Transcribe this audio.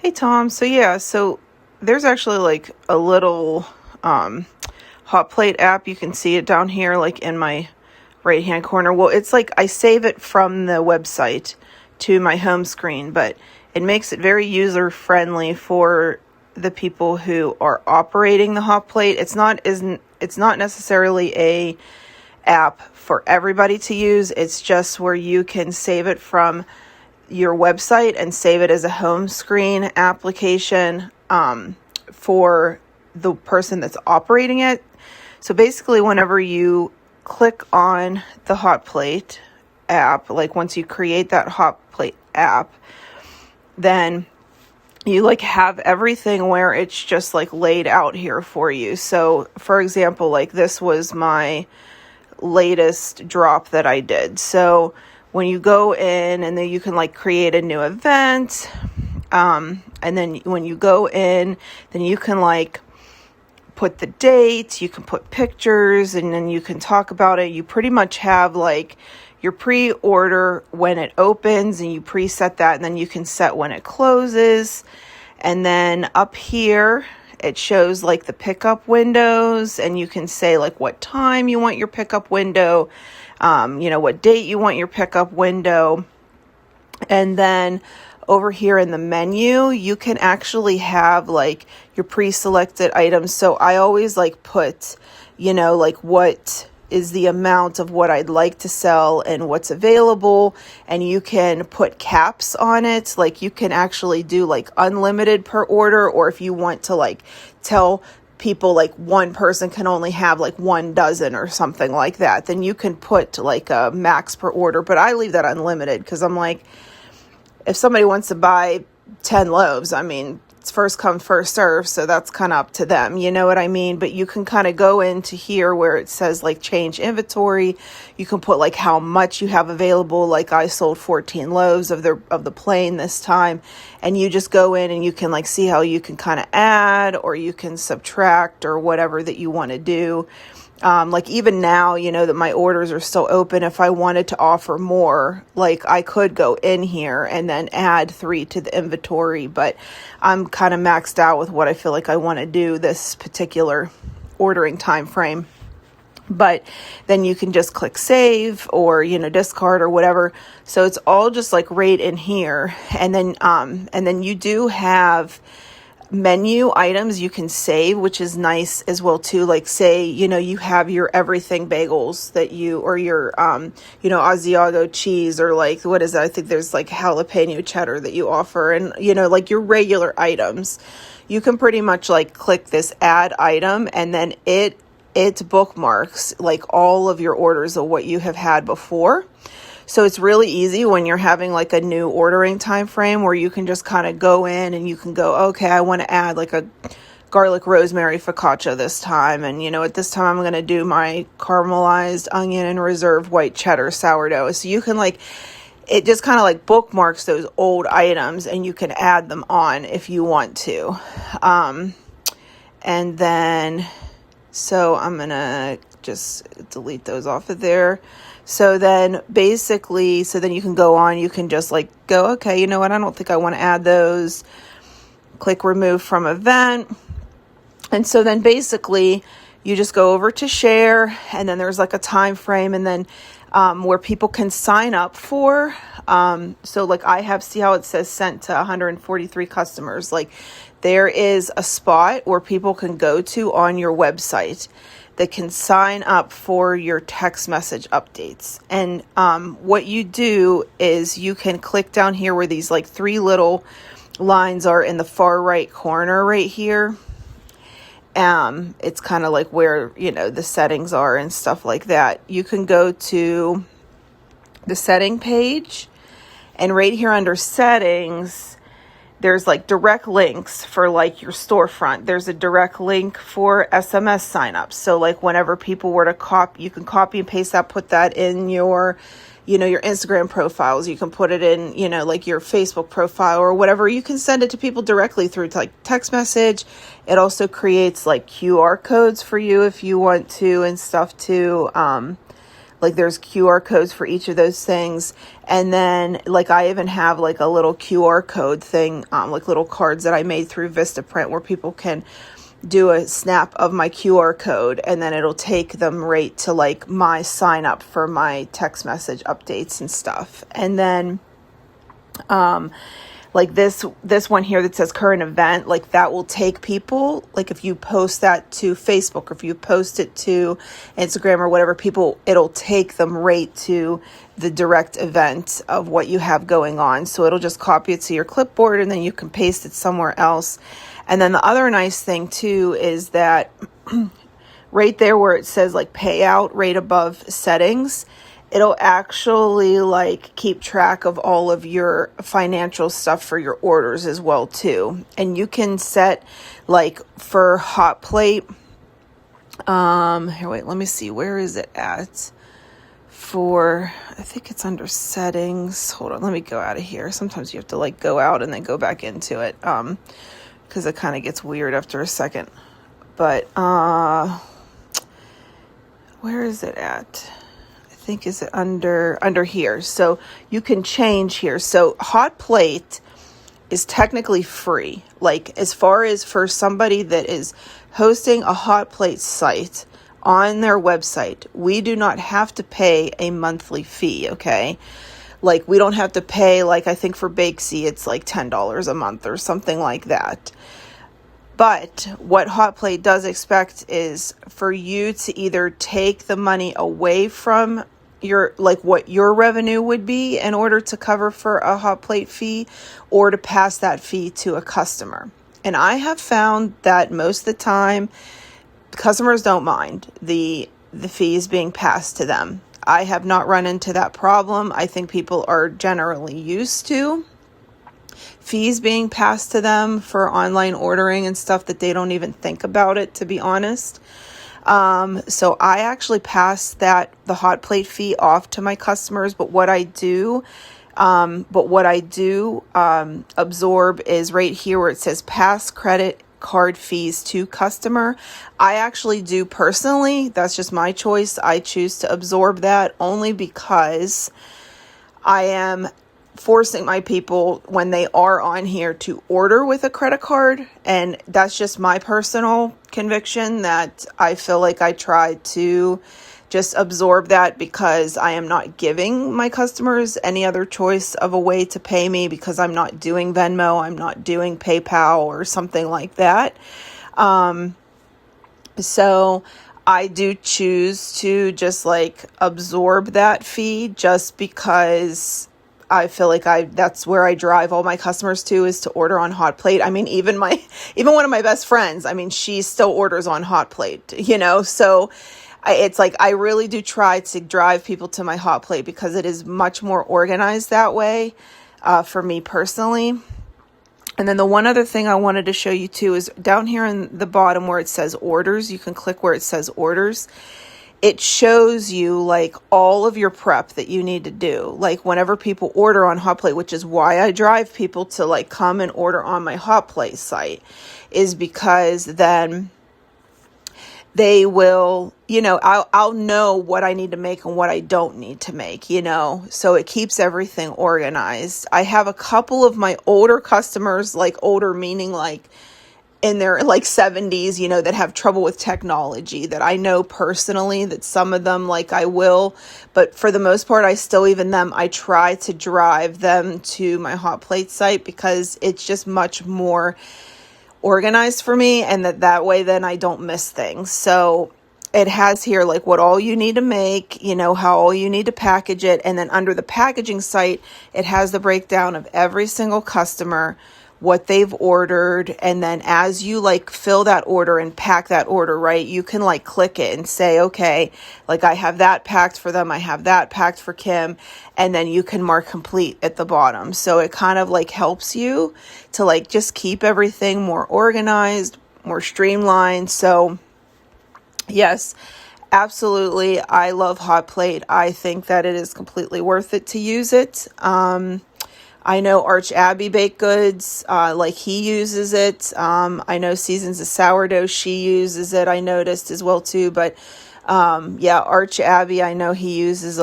Hey Tom, so there's actually like a little hot plate app. You can see it down here like in my right hand corner. Well, it's like I save it from the website to my home screen, but it makes it very user friendly for the people who are operating the hot plate. It's not necessarily a app for everybody to use. It's just where you can save it from your website and save it as a home screen application for the person that's operating it. So basically, whenever you click on the hot plate app, like once you create that hot plate app, then you like have everything where it's just like laid out here for you. So for example, like this was my latest drop that I did. So when you go in and then you can like create a new event, and then when you go in, then you can like put the date, you can put pictures, and then you can talk about it. You pretty much have like your pre-order when it opens, and you preset that, and then you can set when it closes. And then up here it shows like the pickup windows, and you can say like what time you want your pickup window, what date you want your pickup window. And then over here in the menu, you can actually have like your pre-selected items. So I always like put, like what is the amount of what I'd like to sell and what's available. And you can put caps on it. Like you can actually do like unlimited per order, or if you want to like tell people like one person can only have like 1 dozen or something like that, then you can put like a max per order. But I leave that unlimited because I'm like, if somebody wants to buy 10 loaves, I mean, it's first come, first serve. So that's kind of up to them. You know what I mean? But you can kind of go into here where it says like change inventory. You can put like how much you have available. Like I sold 14 loaves of the plain this time. And you just go in and you can like see how you can kind of add or you can subtract or whatever that you want to do. Like even now, that my orders are still open, if I wanted to offer more, like I could go in here and then add 3 to the inventory, but I'm kind of maxed out with what I feel like I want to do this particular ordering time frame. But then you can just click save or, discard or whatever. So it's all just like right in here. And then you do have menu items you can save, which is nice as well too. Like say, you have your everything bagels that or your, Asiago cheese, or like, what is it? I think there's like jalapeno cheddar that you offer, and, like your regular items, you can pretty much like click this add item, and then it bookmarks like all of your orders of what you have had before. So it's really easy when you're having like a new ordering time frame where you can just kind of go in and you can go, okay, I want to add like a garlic rosemary focaccia this time. And, at this time I'm going to do my caramelized onion and reserve white cheddar sourdough. So you can like, it just kind of like bookmarks those old items and you can add them on if you want to. And then, so I'm going to just delete those off of there. So then basically, then you can go on, you can just like go, okay, you know what? I don't think I want to add those. Click remove from event. And so then basically you just go over to share, and then there's like a time frame, and then where people can sign up for. So like see how it says sent to 143 customers. Like there is a spot where people can go to on your website that can sign up for your text message updates. And what you do is you can click down here where these like 3 little lines are in the far right corner right here. It's kind of like where, the settings are and stuff like that. You can go to the setting page, and right here under settings, there's like direct links for like your storefront. There's a direct link for SMS signups. So like whenever people were to you can copy and paste that, put that in your, your Instagram profiles. You can put it in, like your Facebook profile or whatever. You can send it to people directly through like text message. It also creates like QR codes for you if you want to and stuff too. Like there's QR codes for each of those things. And then like I even have like a little QR code thing, like little cards that I made through Vistaprint where people can do a snap of my QR code and then it'll take them right to like my sign up for my text message updates and stuff. And then like this one here that says current event, like that will take people, like if you post that to Facebook or if you post it to Instagram or whatever, people, it'll take them right to the direct event of what you have going on. So it'll just copy it to your clipboard and then you can paste it somewhere else. And then the other nice thing too is that right there where it says like payout right above settings, it'll actually like keep track of all of your financial stuff for your orders as well too. And you can set like for Hot Plate, here, wait, let me see, where is it at? I think it's under settings. Hold on, let me go out of here. Sometimes you have to like go out and then go back into it, because it kind of gets weird after a second. But where is it at? I think is it under here. So you can change here. So Hot Plate is technically free. Like as far as for somebody that is hosting a Hot Plate site on their website, we do not have to pay a monthly fee, okay? Like we don't have to pay, like I think for Bakesy it's like $10 a month or something like that. But what Hot Plate does expect is for you to either take the money away from your, like what your revenue would be in order to cover for a Hot Plate fee, or to pass that fee to a customer. And I have found that most of the time, customers don't mind the fees being passed to them. I have not run into that problem. I think people are generally used to fees being passed to them for online ordering and stuff that they don't even think about it, to be honest. So I actually pass the Hot Plate fee off to my customers, but what I do absorb is right here where it says pass credit card fees to customer. I actually do personally, that's just my choice. I choose to absorb that only because I am forcing my people when they are on here to order with a credit card, and that's just my personal conviction that I feel like I try to just absorb that because I am not giving my customers any other choice of a way to pay me, because I'm not doing Venmo, I'm not doing PayPal or something like that. So I do choose to just like absorb that fee just because I feel like that's where I drive all my customers to, is to order on Hot Plate. I mean, even one of my best friends, I mean, she still orders on Hot Plate, so it's like, I really do try to drive people to my Hot Plate because it is much more organized that way, for me personally. And then the one other thing I wanted to show you too is down here in the bottom where it says orders, you can click where it says orders. It shows you like all of your prep that you need to do. Like whenever people order on Hot Plate, which is why I drive people to like come and order on my Hot Plate site, is because then they will, I'll know what I need to make and what I don't need to make, so it keeps everything organized. I have a couple of my older customers, like older meaning like in their like 70s, that have trouble with technology, that I know personally that some of them like I will, but for the most part, I try to drive them to my Hot Plate site because it's just much more organized for me, and that way then I don't miss things. So it has here like what all you need to make, how all you need to package it, and then under the packaging site, it has the breakdown of every single customer, what they've ordered, and then as you like fill that order and pack that order, right, you can like click it and say, okay, like I have that packed for them, I have that packed for Kim, and then you can mark complete at the bottom. So it kind of like helps you to like just keep everything more organized, more streamlined. So yes, absolutely, I love Hot Plate. I think that it is completely worth it to use it. I know Arch Abbey Baked Goods, like he uses it. I know Seasons of Sourdough, she uses it, I noticed as well too. But Yeah, Arch Abbey, I know he uses a